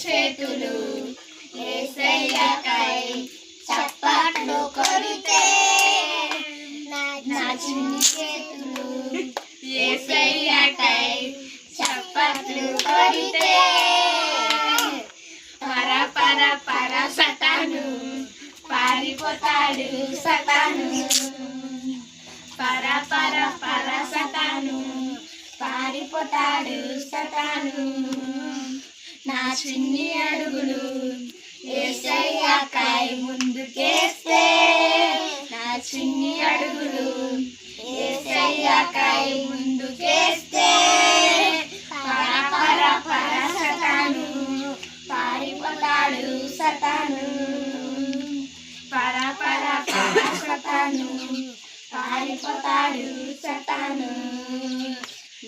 చేతులు యేసయ్యకై చప్పట్లు కొడితే నా చిన్ని చేతులు యేసయ్యకై చప్పట్లు కొడితే పర పర పర సతాను పారిపోతాడు సతాను పర పర పర సతాను పారిపోతాడు సతాను నా చిన్ని అడుగులు యేసయ్యకై ముందుకేస్తే నా చిన్ని అడుగులు యేసయ్యకై ముందుకేస్తే పర పర పర సతాను పారిపోతాడు సతాను పర పర పర సతాను పారిపోతాడు సతాను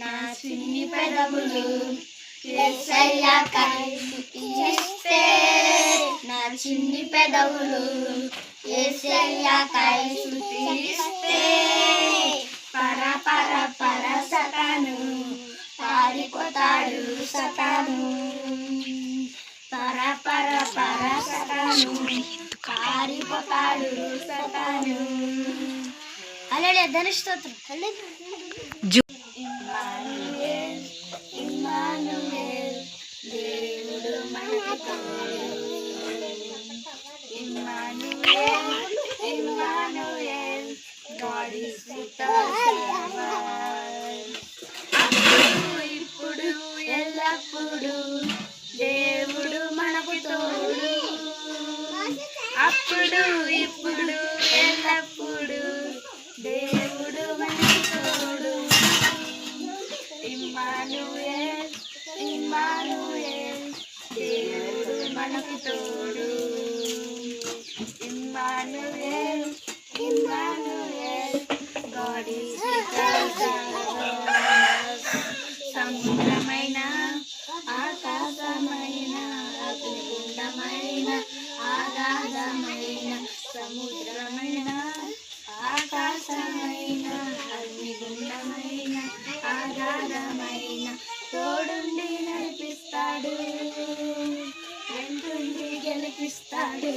నా చిన్ని పెదవులు యేసయ్యకై స్తుతిస్తే నా చిన్ని పెదవులు యేసయ్యకై స్తుతిస్తే పర పర పర సతాను పారిపోతాడు సతాను పర పర పర సతాను పారిపోతాడు సతాను. హల్లెలూయా. ధనుష్ స్తోత్రం. ఇమ్మానుయేల్ ఇమ్మానుయేల్ దేవుడు మనకు తోడు. Emmanuel Emmanuel God is with us. అప్పుడు ఇప్పుడు ఎల్లప్పుడు దేవుడు మనకు తోడు. అప్పుడు ఇప్పుడు ఎల్లప్పుడు దేవుడు మనకు తోడు. ఇమ్మానుయేల్ ఇమ్మానుయేల్ దేవుడు మనకు తోడు. Emmanuel Emmanuel God is with us. సముద్రమైన ఆకాశమైన అగ్నిగుండమైన ఆగాధమైన సముద్రమైన ఆకాశమైన అగ్నిగుండమైన ఆగాధమైన తోడుండి నడిపిస్తాడు, వెంటుండి గెలిపిస్తాడు.